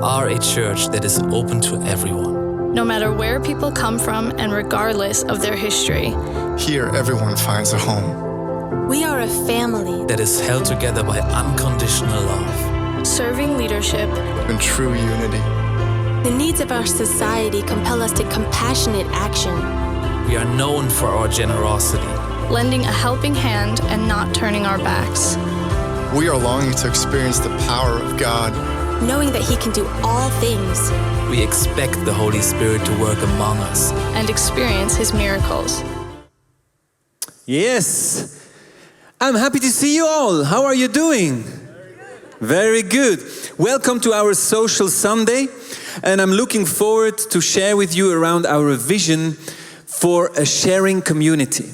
are a church that is open to everyone. No matter where people come from and regardless of their history. Here, everyone finds a home. We are a family that is held together by unconditional love. Serving leadership in true unity. The needs of our society compel us to compassionate action. We are known for our generosity. Lending a helping hand and not turning our backs. We are longing to experience the power of God. Knowing that He can do all things. We expect the Holy Spirit to work among us. And experience His miracles. Yes. I'm happy to see you all. How are you doing? Very good. Welcome to our Social Sunday. And I'm looking forward to share with you around our vision for a sharing community.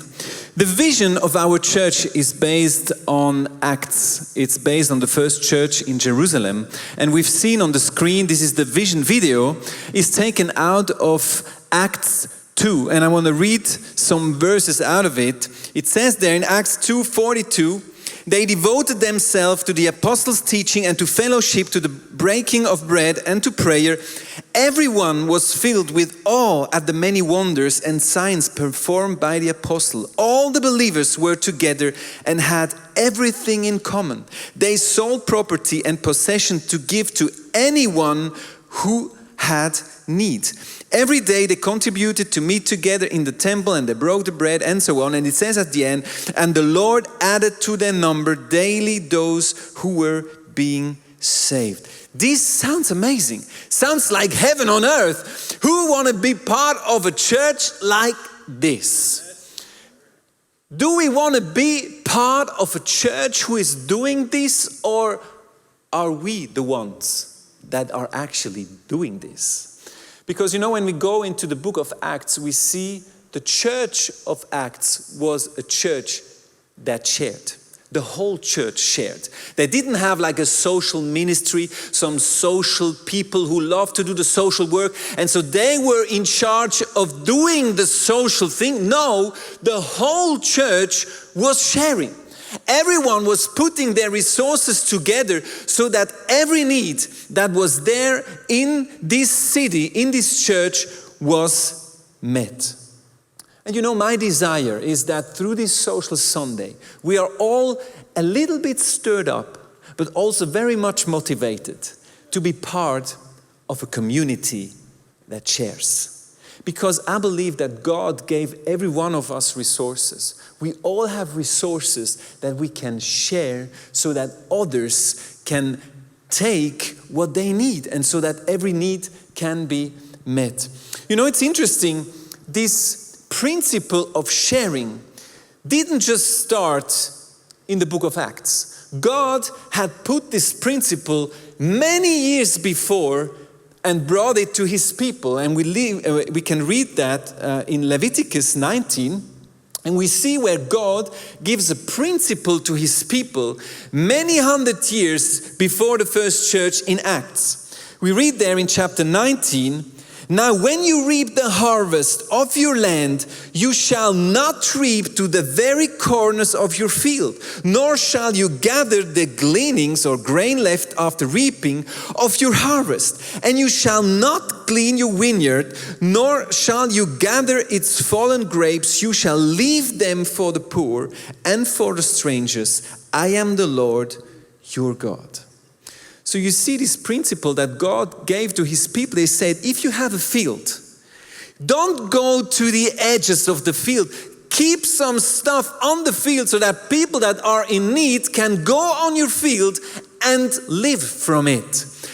The vision of our church is based on Acts. It's based on the first church in Jerusalem. And we've seen on the screen, this is the vision video, is taken out of Acts 2. And I want to read some verses out of it. It says there in Acts 2:42, they devoted themselves to the apostles' teaching and to fellowship, to the breaking of bread and to prayer. Everyone was filled with awe at the many wonders and signs performed by the apostle. All the believers were together and had everything in common. They sold property and possession to give to anyone who had need. Every day they contributed to meet together in the temple, and they broke the bread and so on. And it says at the end, and the Lord added to their number daily those who were being saved. This sounds amazing. Sounds like heaven on earth. Who want to be part of a church like this? Do we want to be part of a church who is doing this, or are we the ones that are actually doing this? Because you know, when we go into the book of Acts, we see the church of Acts was a church that shared. The whole church shared. They didn't have like a social ministry, some social people who love to do the social work, and so they were in charge of doing the social thing. No, the whole church was sharing. Everyone was putting their resources together so that every need that was there in this city, in this church, was met. And you know, my desire is that through this Social Sunday, we are all a little bit stirred up, but also very much motivated to be part of a community that shares. Because I believe that God gave every one of us resources. We all have resources that we can share so that others can take what they need and so that every need can be met. You know, it's interesting, this principle of sharing didn't just start in the book of Acts. God had put this principle many years before and brought it to His people. And we can read that in Leviticus 19. And we see where God gives a principle to His people many hundred years before the first church in Acts. We read there in chapter 19, now when you reap the harvest of your land, you shall not reap to the very corners of your field, nor shall you gather the gleanings or grain left after reaping of your harvest. And you shall not glean your vineyard, nor shall you gather its fallen grapes. You shall leave them for the poor and for the strangers. I am the Lord your God. So you see this principle that God gave to His people. They said, if you have a field, don't go to the edges of the field. Keep some stuff on the field so that people that are in need can go on your field and live from it.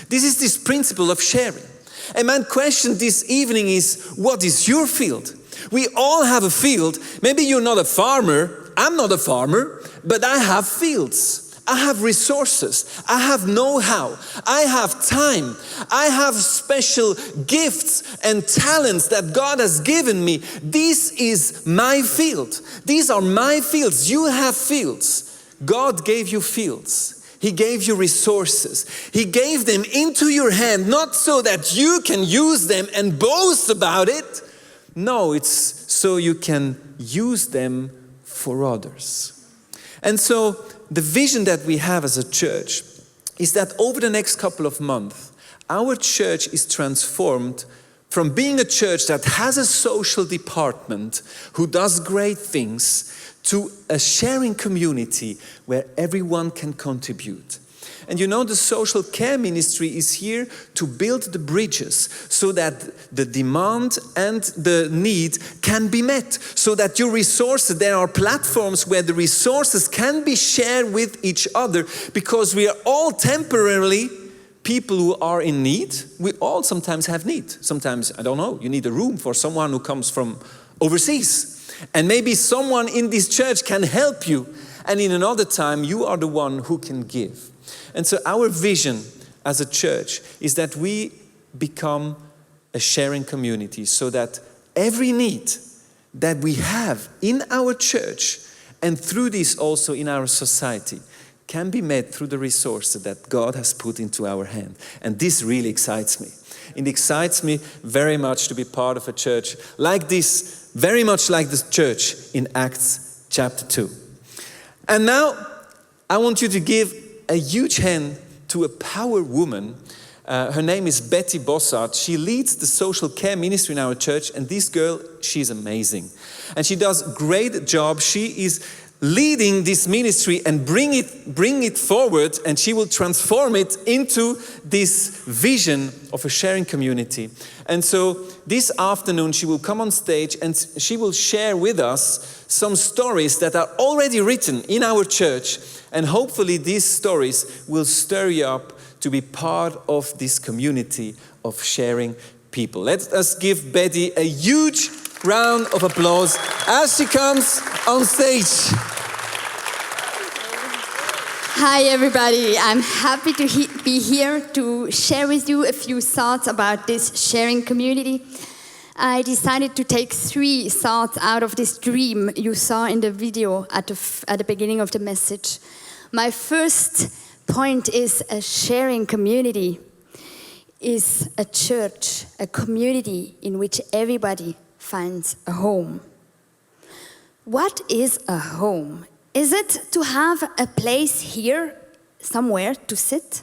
This is this principle of sharing. And my question this evening is, what is your field? We all have a field. Maybe you're not a farmer. I'm not a farmer, but I have fields. I have resources, I have know-how, I have time, I have special gifts and talents that God has given me. This is my field. These are my fields. You have fields. God gave you fields. He gave you resources. He gave them into your hand, not so that you can use them and boast about it. No, it's so you can use them for others. And so the vision that we have as a church is that over the next couple of months, our church is transformed from being a church that has a social department who does great things to a sharing community where everyone can contribute. And you know, the social care ministry is here to build the bridges so that the demand and the need can be met, so that your resources, there are platforms where the resources can be shared with each other, because we are all temporarily people who are in need. We all sometimes have need. Sometimes, I don't know, you need a room for someone who comes from overseas. And maybe someone in this church can help you. And in another time, you are the one who can give. And so our vision as a church is that we become a sharing community, so that every need that we have in our church and through this also in our society can be met through the resources that God has put into our hand. And this really excites me. It excites me very much to be part of a church like this, very much like the church in Acts chapter 2. And now I want you to give a huge hand to a power woman. Her name is Bossart. She leads the social care ministry in our church, and this girl, she's amazing. And she does a great job. She is leading this ministry and bring it forward, and she will transform it into this vision of a sharing community. And so this afternoon she will come on stage and she will share with us some stories that are already written in our church, and hopefully these stories will stir you up to be part of this community of sharing people. Let us give Betty a huge round of applause as she comes on stage. Hi everybody, I'm happy to be here to share with you a few thoughts about this sharing community. I decided to take 3 thoughts out of this dream you saw in the video at the beginning of the message. My first point is a sharing community is a church, a community in which everybody finds a home. What is a home? Is it to have a place here, somewhere to sit?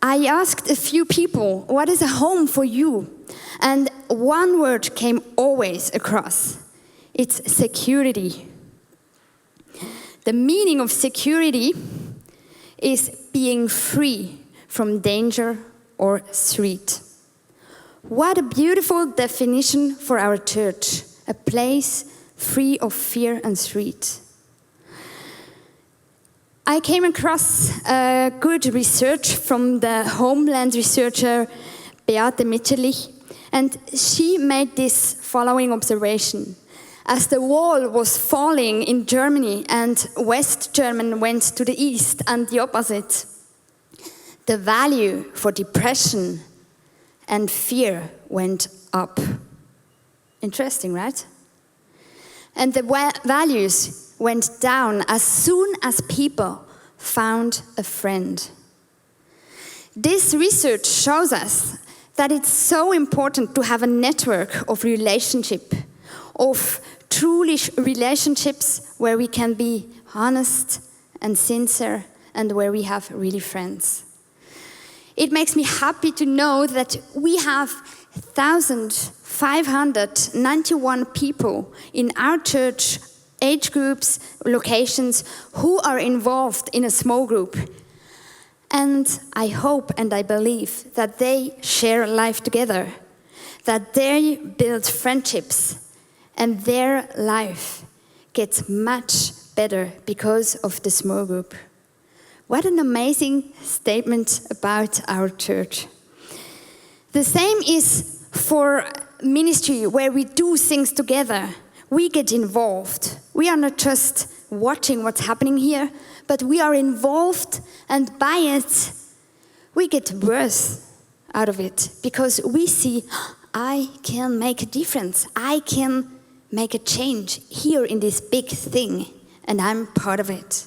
I asked a few people, what is a home for you? And one word came always across. It's security. The meaning of security is being free from danger or threat. What a beautiful definition for our church, a place free of fear and threat. I came across good research from the Homeland researcher Beate Mitscherlich, and she made this following observation. As the wall was falling in Germany and West Germany went to the east and the opposite, the value for depression and fear went up. Interesting, right? And the values went down as soon as people found a friend. This research shows us that it's so important to have a network of relationship, of truly relationships where we can be honest and sincere and where we have really friends. It makes me happy to know that we have 1,591 people in our church, age groups, locations, who are involved in a small group. And I hope and I believe that they share life together, that they build friendships, and their life gets much better because of the small group. What an amazing statement about our church. The same is for ministry where we do things together. We get involved. We are not just watching what's happening here, but we are involved, and by it, we get worth out of it because we see, I can make a difference. I can make a change here in this big thing, and I'm part of it.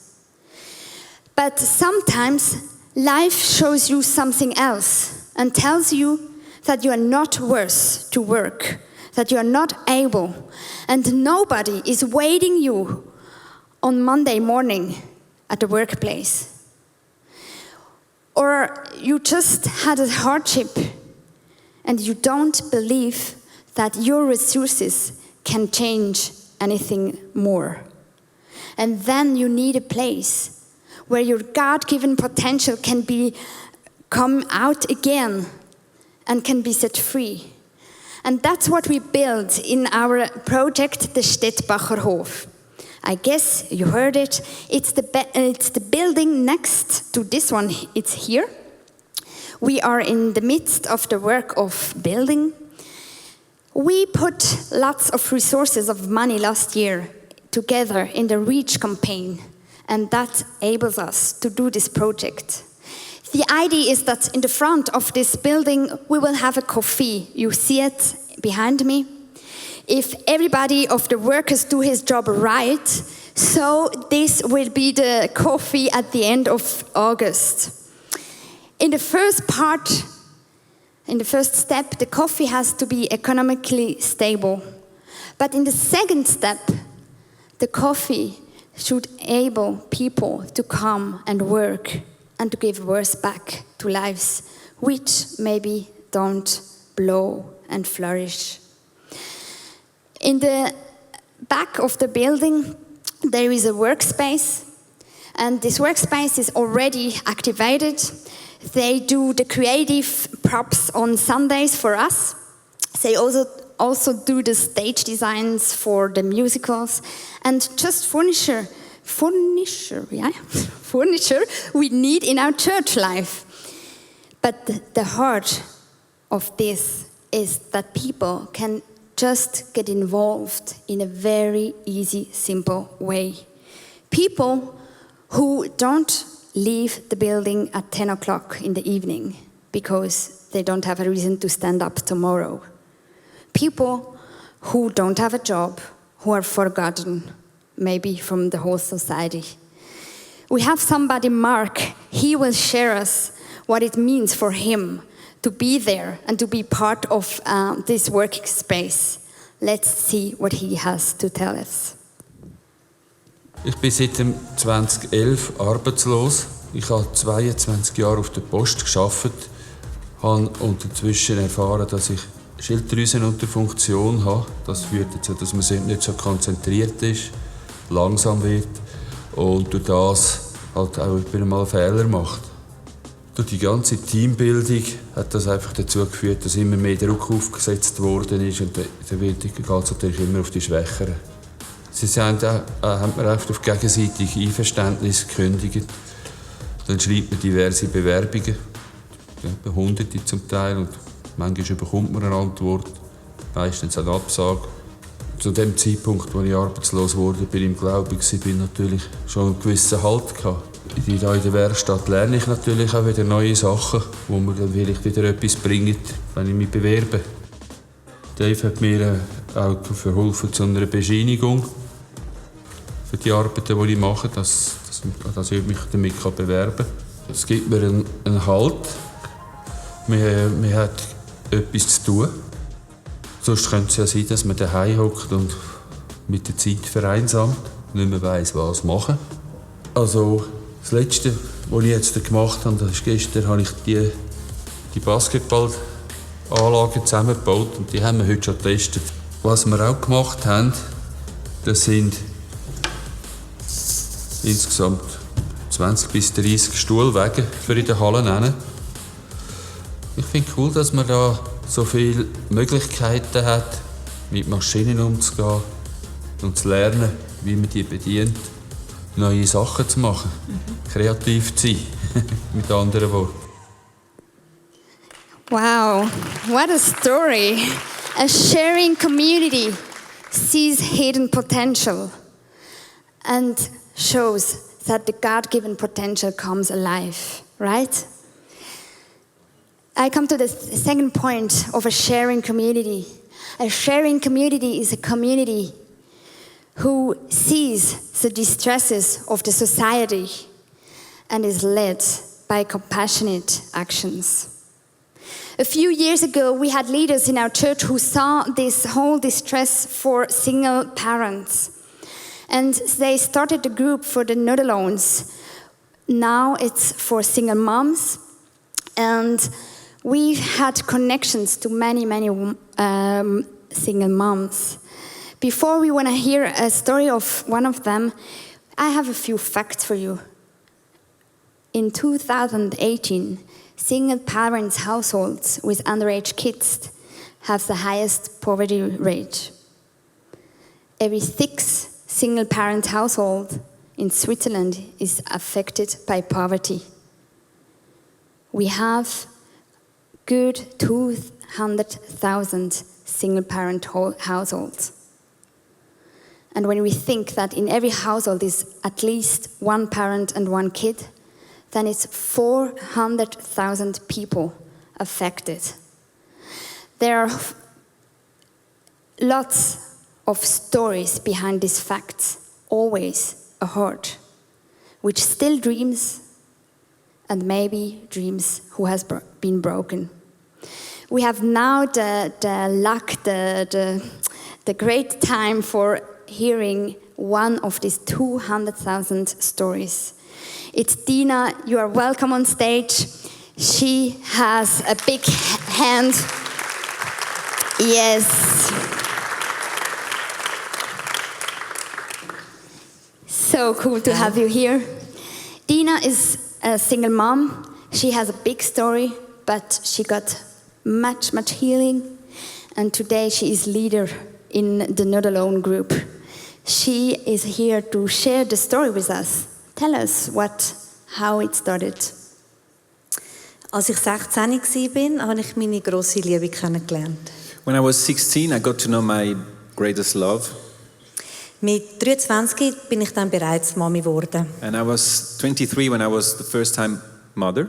But sometimes life shows you something else and tells you that you are not worth to work, that you are not able, and nobody is waiting you on Monday morning at the workplace. Or you just had a hardship and you don't believe that your resources can change anything more. And then you need a place where your God-given potential can come out again and can be set free. And that's what we build in our project, the Stettbacher Hof. I guess you heard it. It's the building next to this one. It's here. We are in the midst of the work of building. We put lots of resources of money last year together in the REACH campaign, and that enables us to do this project. The idea is that in the front of this building, we will have a coffee. You see it behind me. If everybody of the workers do his job right, so this will be the coffee at the end of August. In the first step, the coffee has to be economically stable. But in the second step, the coffee should enable people to come and work and to give worth back to lives which maybe don't blow and flourish. In the back of the building, there is a workspace, and this workspace is already activated. They do the creative props on Sundays for us. They also do the stage designs for the musicals, and just furniture we need in our church life. But the heart of this is that people can just get involved in a very easy, simple way. People who don't leave the building at 10 o'clock in the evening because they don't have a reason to stand up tomorrow. People who don't have a job, who are forgotten, maybe from the whole society. We have somebody, Mark. He will share us what it means for him to be there and to be part of this working space. Let's see what he has to tell us. Ich bin seit 2011 arbeitslos. Ich habe 22 Jahre auf der Post gearbeitet, habe inzwischen erfahren, dass ich Schilddrüsenunterfunktion habe. Das führt dazu, dass man nicht so konzentriert ist, langsam wird und durch das halt auch wieder mal Fehler macht. Durch die ganze Teambildung hat das einfach dazu geführt, dass immer mehr Druck aufgesetzt worden ist und dann geht es natürlich immer auf die Schwächeren. Sie haben mir oft auf gegenseitig Einverständnis gekündigt. Dann schreibt man diverse Bewerbungen, etwa Hunderte zum Teil, und manchmal bekommt man eine Antwort, meistens eine Absage. Zu dem Zeitpunkt, als ich arbeitslos wurde, bin ich im Glauben, bin natürlich schon einen gewissen Halt gehabt. Hier in der Werkstatt lerne ich natürlich auch wieder neue Sachen, wo mir dann vielleicht wieder etwas bringt, wenn ich mich bewerbe. Dave hat mir auch verholfen zu einer Bescheinigung für die Arbeiten, die ich mache, dass ich mich damit bewerben kann. Es gibt mir einen Halt. Man hat etwas zu tun. Sonst könnte es ja sein, dass man daheim hockt und mit der Zeit vereinsamt, nicht mehr weiss, was machen. Also das Letzte, was ich jetzt gemacht habe, das ist gestern, habe ich die Basketballanlage zusammengebaut und die haben wir heute schon getestet. Was wir auch gemacht haben, das sind insgesamt 20 bis 30 Stuhlwege für in der Halle. Ich finde es cool, dass man da so viele Möglichkeiten hat, mit Maschinen umzugehen und zu lernen, wie man die bedient, neue Sachen zu machen, kreativ zu sein, mit anderen Worten. Wow, what a story. A sharing community sees hidden potential and shows that the God-given potential comes alive, right? I come to the second point of a sharing community. A sharing community is a community who sees the distresses of the society and is led by compassionate actions. A few years ago, we had leaders in our church who saw this whole distress for single parents. And they started a group for the Netherlands. Now it's for single moms And we've had connections to many single moms. Before we want to hear a story of one of them, I have a few facts for you. In 2018, single parents households with underage kids have the highest poverty rate. Every 6 single parent household in Switzerland is affected by poverty. We have good 200,000 single parent households. And when we think that in every household is at least one parent and one kid, then it's 400,000 people affected. There are lots of stories behind these facts, always a heart, which still dreams, and maybe dreams who has been broken. We have now the luck, the great time for hearing one of these 200,000 stories. It's Dina. You are welcome on stage. She has a big hand. Yes. So cool to have you here. Dina is a single mom. She has a big story, but she got much how and today she is leader in the Not Alone group. She is here to share the story with us. Tell us how it started. Als ich 16 war, habe ich meine grosse Liebe kennengelernt. When I was 16, I got to know my greatest love. Mit 23 bin ich dann bereits Mami geworden. And I was 23 when I was the first time mother.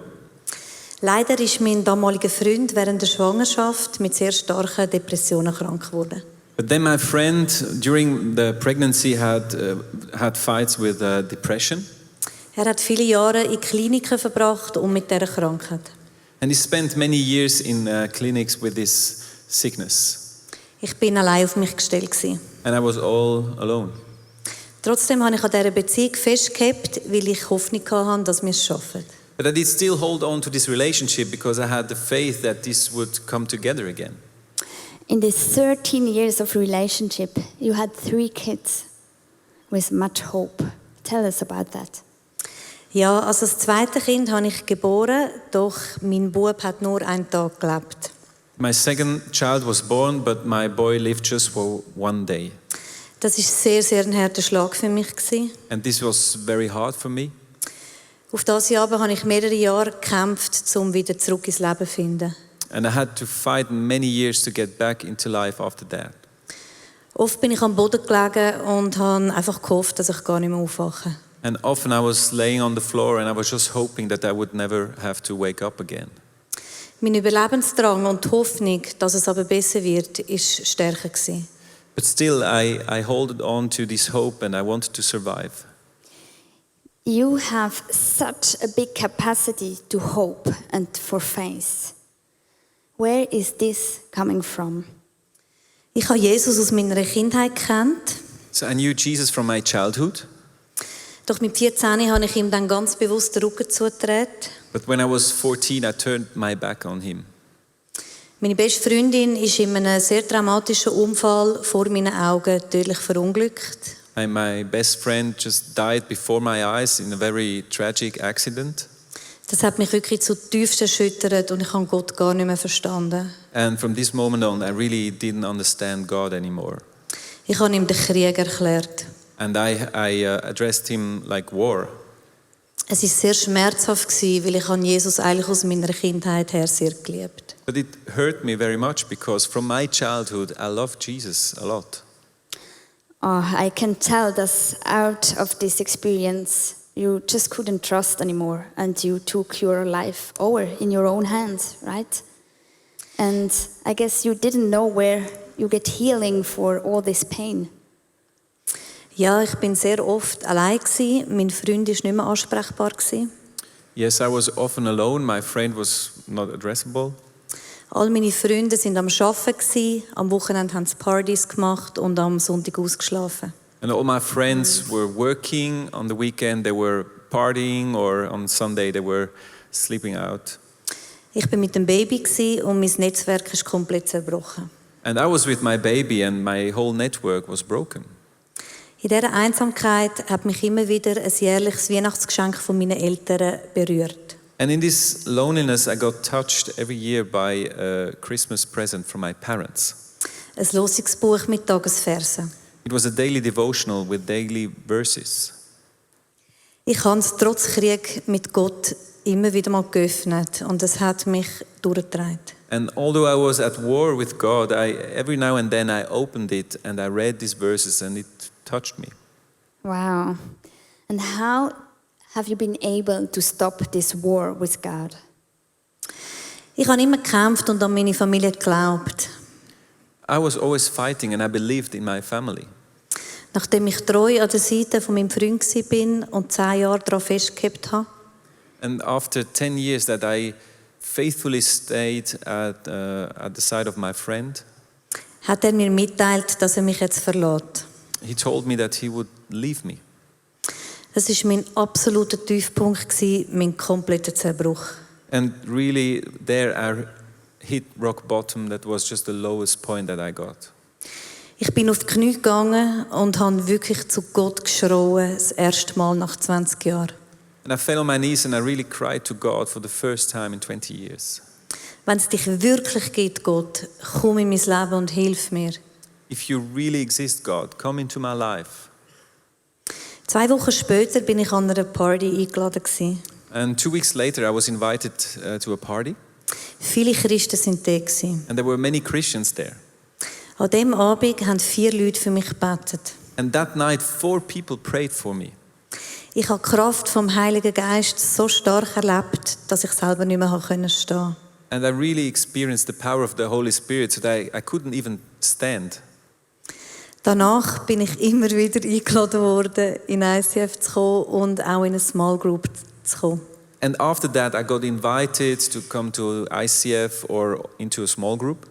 Leider ist mein damaliger Freund während der Schwangerschaft mit sehr starken Depressionen krank geworden. But then my friend during the pregnancy had fights with depression. Er hat viele Jahre in Kliniken verbracht und mit dieser Krankheit. And he spent many years in clinics with this sickness. Ich bin allein auf mich gestellt gewesen. And I was all alone. Trotzdem habe ich an dieser Beziehung festgehalten, weil ich Hoffnung hatte, dass wir es schaffen. But I did still hold on to this relationship because I had the faith that this would come together again. In these 13 years of relationship, you had 3 kids with much hope. Tell us about that. Ja, als das zweite Kind habe ich geboren, doch mein Bub hat nur einen Tag gelebt. My second child was born, but my boy lived just for one day. Das ist sehr ein harter Schlag für mich gewesen. And this was very hard for me. Auf das Jahr habe ich mehrere Jahre gekämpft, um wieder zurück ins Leben zu finden. And I had to fight many years to get back into life after that. Oft bin ich am Boden gelegen und habe einfach gehofft, dass ich gar nicht mehr aufwache. And often I was laying on the floor and I was just hoping that I would never have to wake up again. Mein Überlebensdrang und die Hoffnung, dass es aber besser wird, ist stärker gewesen. But still, I hold on to this hope and I wanted to survive. You have such a big capacity to hope and for faith. Where is this coming from? Ich habe Jesus aus meiner Kindheit gekannt. So I knew Jesus from my childhood. Doch mit 14 habe ich ihm dann ganz bewusst den Rücken zugedreht. But when I was 14, I turned my back on him. Meine beste Freundin ist in einem sehr traumatischen Unfall vor meinen Augen tödlich verunglückt. And my best friend just died before my eyes in a very tragic accident. Das hat mich wirklich zutiefst erschüttert und ich habe Gott gar nicht mehr verstanden. And from this moment on, I really didn't understand God anymore. Ich habe ihm den Krieg erklärt. And I addressed him like war. Es war sehr schmerzhaft, weil ich Jesus eigentlich aus meiner Kindheit her sehr geliebt. But it hurt me very much because from my childhood, I loved Jesus a lot. Oh, I can tell that out of this experience, you just couldn't trust anymore and you took your life over in your own hands, right? And I guess you didn't know where you get healing for all this pain. Ja, ich bin sehr oft allein gewesen. Mein Freund war nicht mehr ansprechbar gewesen. Yes, I was often alone. My friend was not addressable. All meine Freunde waren am Arbeiten gewesen. Am Wochenende haben sie Partys gemacht und am Sonntag ausgeschlafen. And all my friends were working. On the weekend they were partying, or on Sunday they were sleeping out. Ich bin mit dem Baby und mein Netzwerk ist komplett zerbrochen. And I was with my baby and my whole network was broken. In dieser Einsamkeit hat mich immer wieder ein jährliches Weihnachtsgeschenk von meinen Eltern berührt. And in this loneliness, I got touched every year by a Christmas present from my parents. Ein Losungsbuch mit Tagesversen. It was a daily devotional with daily verses. Ich habe es trotz Krieg mit Gott immer wieder mal geöffnet und es hat mich durchgetragen. And although I was at war with God, every now and then I opened it and I read these verses and it touched me. Wow. And how have you been able to stop this war with God? Ich habe immer gekämpft und an meine Familie geglaubt. I was always fighting and I believed in my family. Nachdem ich treu an der Seite von meinem Freund war und 10 Jahre daran festgehalten habe, And after 10 years that I faithfully stayed at the side of my friend, hat er mir mitteilt, dass er mich jetzt verlässt. he told me that he would leave me. Es war mein absoluter Tiefpunkt, mein kompletter Zerbruch. And really there I hit rock bottom. That was just the lowest point that I got. Ich bin auf die Knie gegangen und habe wirklich zu Gott geschrien, das erste Mal nach 20 Jahren. And I fell on my knees and I really cried to God for the first time in 20 years. Wenn es dich wirklich gibt, Gott, komm in mein Leben und hilf mir. If you really exist, God, come into my life. 2 Wochen später bin ich an einer Party eingeladen gewesen. And 2 weeks later I was invited to a party. Viele Christen sind da gewesen. And there were many Christians there. An diesem Abend haben 4 Leute für mich gebetet. And that night 4 people prayed for me. Ich habe die Kraft vom Heiligen Geist so stark erlebt, dass ich selber nicht mehr stehen konnte. And I really experienced the power of the Holy Spirit so that I couldn't even stand. Danach bin ich immer wieder eingeladen worden, in ICF zu kommen und auch in eine Small Group zu kommen. And after that I got invited to come to ICF or into a small group.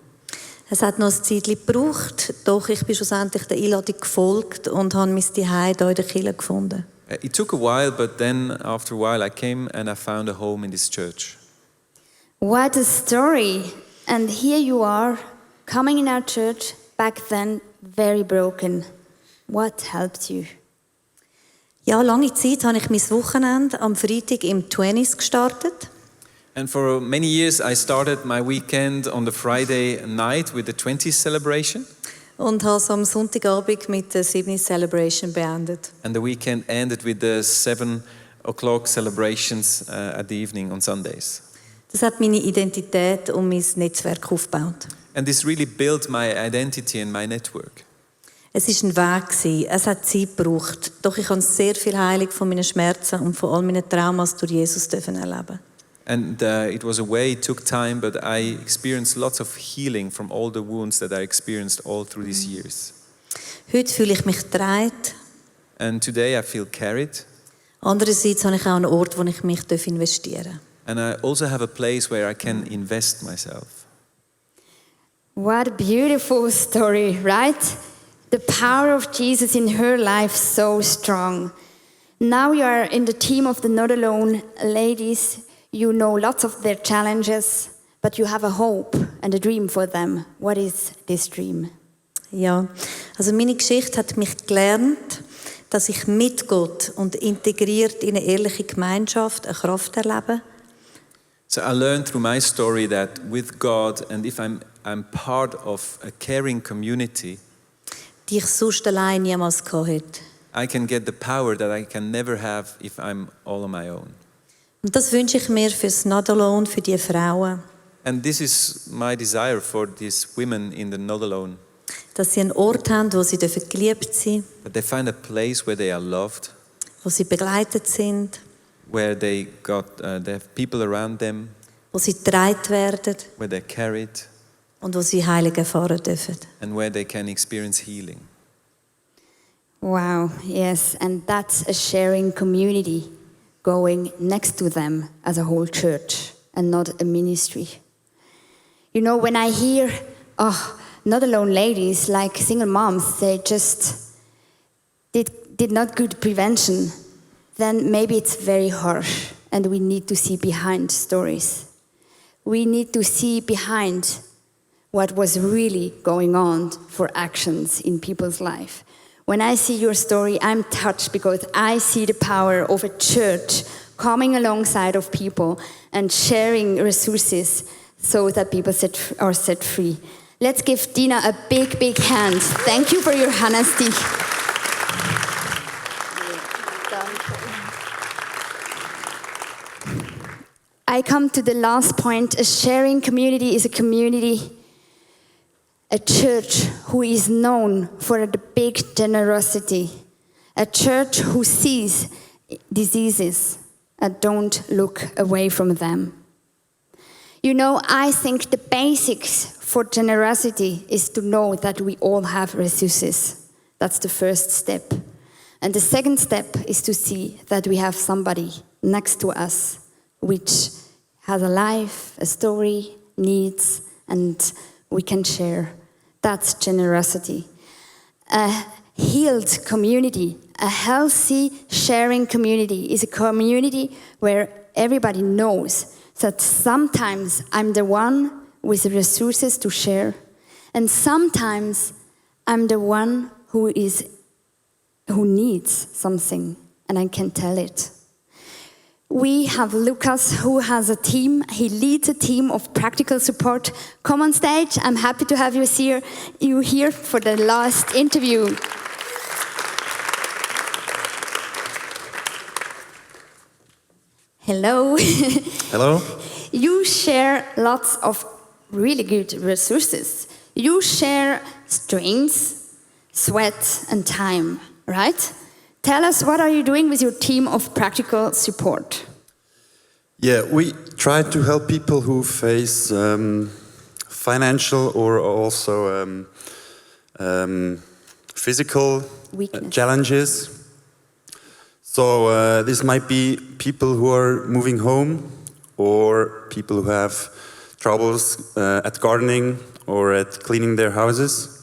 Es hat noch ein Zeitchen gebraucht, doch ich bin schlussendlich der Einladung gefolgt und habe mein Zuhause hier in der Kirche gefunden. It took a while, but then after a while I came and I found a home in this church. What a story. And here you are, coming in our church, back then very broken. What helped you? Ja, lange Zeit habe ich mein Wochenende am Freitag im 20s gestartet. And for many years I started my weekend on the Friday night with the 20th celebration. Und habe es am Sonntagabend mit der 7 Celebration beendet. And the weekend ended with the 7 o'clock celebrations at the evening on Sundays. Das hat meine Identität und mein Netzwerk aufgebaut. And this really built my identity and my network. Es war ein Weg, es hat Zeit gebraucht, doch ich habe sehr viel Heilung von meinen Schmerzen und von all meinen Traumas durch Jesus erleben. And it was a way, it took time, but I experienced lots of healing from all the wounds that I experienced all through these years. Heute fühle ich mich getragen. And today I feel carried. Andererseits habe ich auch einen Ort, wo ich mich investieren darf. And I also have a place where I can invest myself. What a beautiful story, right? The power of Jesus in her life so strong. Now you are in the team of the Not Alone ladies. You know lots of their challenges, but you have a hope and a dream for them. What is this dream? Ja, also meine Geschichte hat mich gelernt, dass ich mit Gott und integriert in eine ehrliche Gemeinschaft eine Kraft erlebe. So I learned through my story that with God, and if I'm part of a caring community, die ich sonst allein niemals gehabt hätte. I can get the power that I can never have if I'm all on my own. Und das wünsche ich mir fürs Not Alone, für die Frauen. And this is my desire for these women in the Not Alone. Dass sie einen Ort haben, wo sie geliebt sein dürfen. That they find a place where they are loved. Wo sie begleitet sind. Where they have people around them. Wo sie getragen werden. Where they're carried. Und wo sie Heilung erfahren dürfen. And where they can experience healing. Wow, yes, and that's a sharing community going next to them as a whole church and not a ministry. You know, when I hear, Not Alone ladies, like single moms, they just did not good prevention, then maybe it's very harsh and we need to see behind stories. we need to see behind what was really going on for actions in people's life. When I see your story, I'm touched because I see the power of a church coming alongside of people and sharing resources so that people are set free. Let's give Dina a big, big hand. Thank you for your honesty. I come to the last point. A sharing community is a community, a church who is known for the big generosity, a church who sees diseases and don't look away from them. You know, I think the basics for generosity is to know that we all have resources. That's the first step. And the second step is to see that we have somebody next to us which has a life, a story, needs, and we can share. That's generosity. A healed community, a healthy sharing community is a community where everybody knows that sometimes I'm the one with the resources to share, and sometimes I'm the one who needs something, and I can tell it. We have Lucas, who has a team. He leads a team of practical support. Come on stage. I'm happy to have you here for the last interview. Hello. Hello. You share lots of really good resources. You share strengths, sweat, and time, right? Tell us, what are you doing with your team of practical support? Yeah, we try to help people who face financial or also physical challenges. So this might be people who are moving home, or people who have troubles at gardening or at cleaning their houses.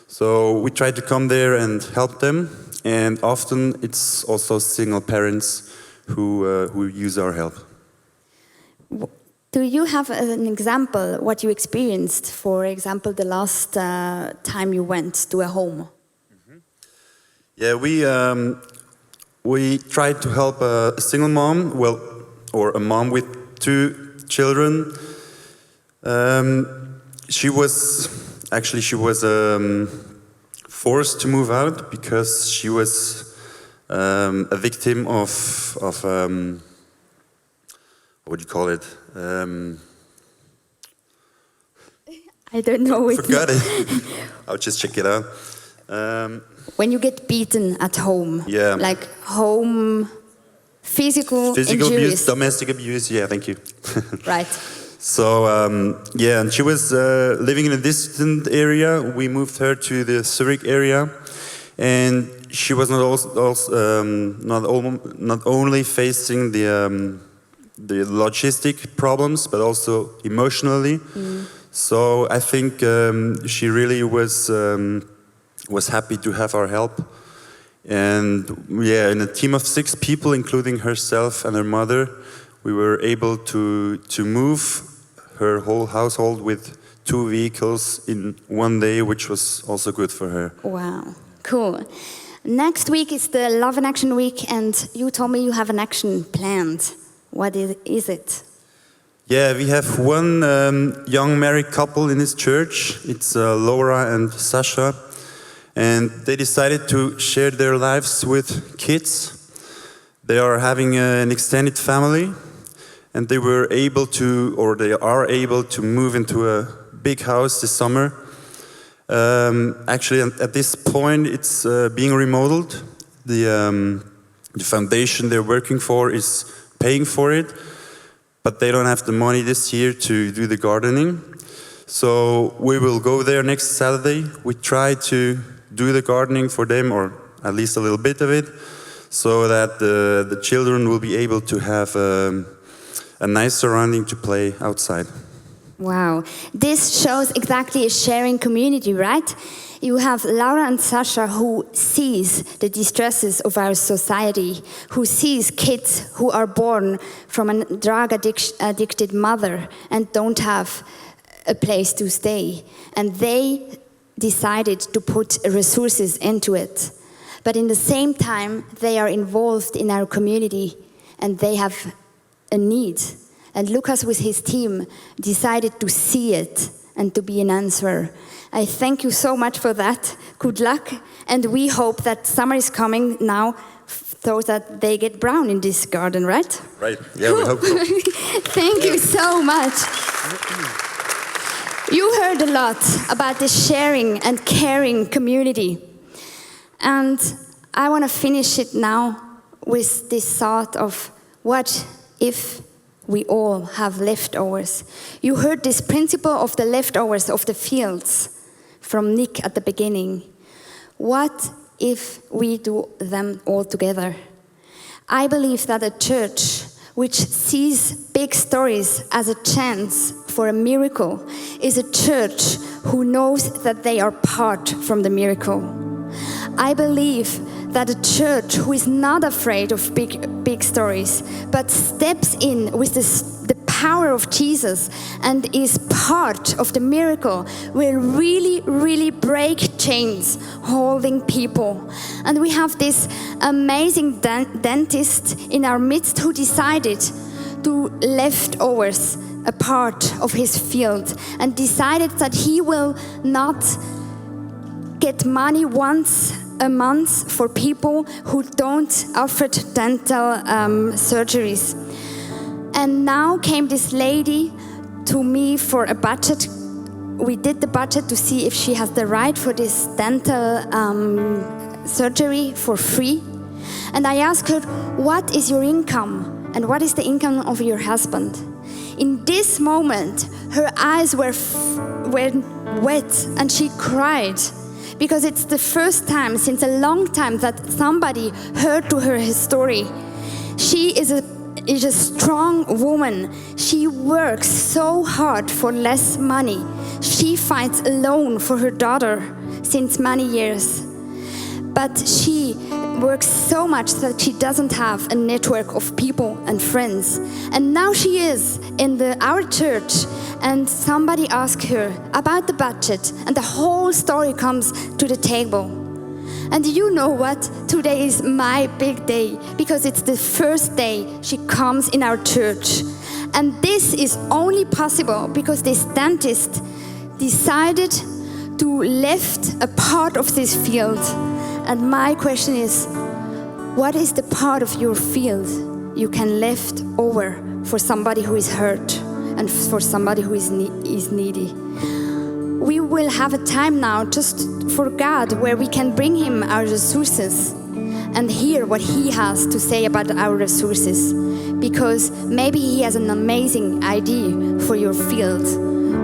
So we try to come there and help them. And often it's also single parents who use our help. Do you have an example what you experienced? For example, the last time you went to a home. Mm-hmm. Yeah, we tried to help a single mom, or a mom with 2 children. She was forced to move out because she was a victim of what do you call it? I don't know. Forgot it. I'll just check it out. When you get beaten at home, yeah, like home, physical abuse, domestic abuse. Yeah, thank you. Right. So yeah, and she was living in a distant area. We moved her to the Zurich area, and she was not only facing the logistic problems, but also emotionally. So I think she really was happy to have our help. And yeah, in a team of 6 people, including herself and her mother, we were able to move her whole household with 2 vehicles in one day, which was also good for her. Wow, cool. Next week is the Love in Action Week, and you told me you have an action planned. What is it? Yeah, we have one young married couple in this church. It's Laura and Sasha. And they decided to share their lives with kids. They are having an extended family. And they were able to, or they are able to move into a big house this summer. Actually, at this point, it's being remodeled. The foundation they're working for is paying for it, but they don't have the money this year to do the gardening. So we will go there next Saturday. We try to do the gardening for them, or at least a little bit of it, so that the children will be able to have a nice surrounding to play outside. Wow, this shows exactly a sharing community, right? You have Laura and Sasha who sees the distresses of our society, who sees kids who are born from a drug-addicted mother and don't have a place to stay. And they decided to put resources into it. But in the same time, they are involved in our community and they have a need. And Lucas with his team decided to see it and to be an answerer. I thank you so much for that. Good luck. And we hope that summer is coming now so that they get brown in this garden, right? Right. Yeah, we hope so. Thank you so much. You heard a lot about the sharing and caring community. And I want to finish it now with this thought of what if we all have leftovers. You heard this principle of the leftovers of the fields from Nick at the beginning. What if we do them all together? I believe that a church which sees big stories as a chance for a miracle is a church who knows that they are part from the miracle. I believe that a church who is not afraid of big stories, but steps in with the power of Jesus and is part of the miracle will really, really break chains holding people. And we have this amazing dentist in our midst who decided to leftovers a part of his field and decided that he will not get money once a month for people who don't offer dental surgeries. And now came this lady to me for a budget. We did the budget to see if she has the right for this dental surgery for free. And I asked her, what is your income? And what is the income of your husband? In this moment, her eyes were wet and she cried. Because it's the first time since a long time that somebody heard to her story. She is a strong woman. She works so hard for less money. She fights alone for her daughter since many years. But she works so much that she doesn't have a network of people and friends. And now she is in our church, and somebody asked her about the budget, and the whole story comes to the table. And you know what? Today is my big day, because it's the first day she comes in our church. And this is only possible because this dentist decided to left a part of this field. And my question is, what is the part of your field you can left over for somebody who is hurt and for somebody who is needy? We will have a time now just for God where we can bring Him our resources and hear what He has to say about our resources. Because maybe He has an amazing idea for your field.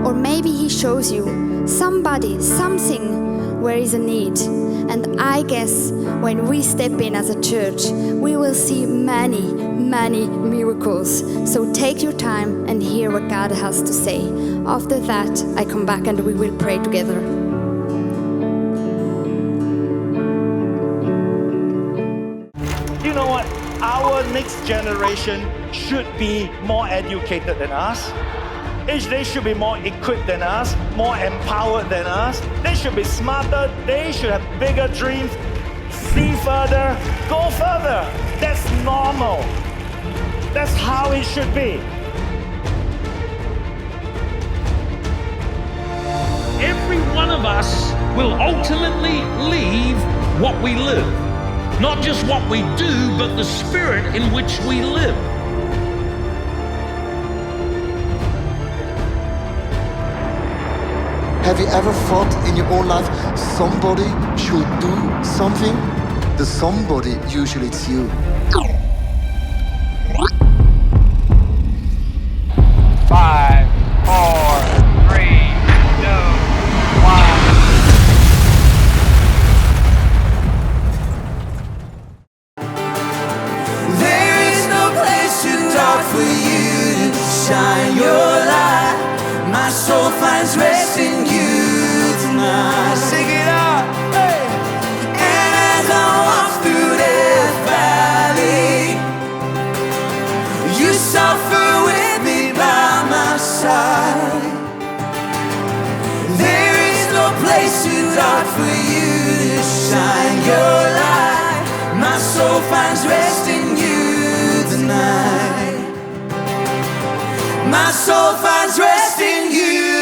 Or maybe He shows you somebody, something where is a need. And I guess when we step in as a church, we will see many, many miracles. So take your time and hear what God has to say. After that, I come back and we will pray together. You know what? Our next generation should be more educated than us. They should be more equipped than us, more empowered than us. They should be smarter. They should have bigger dreams. See further, go further. That's normal. That's how it should be. Every one of us will ultimately leave what we live. Not just what we do, but the spirit in which we live. Have you ever thought in your own life somebody should do something? The somebody, usually it's you. 5, 4, 3, 2, 1. There is no place too dark for you to shine your light. My My soul finds rest in you tonight. Sing it out. Hey. And as I walk through Death Valley, you suffer with me by my side. There is no place too dark for you to shine your light. My soul finds rest in you tonight. My soul finds rest in you.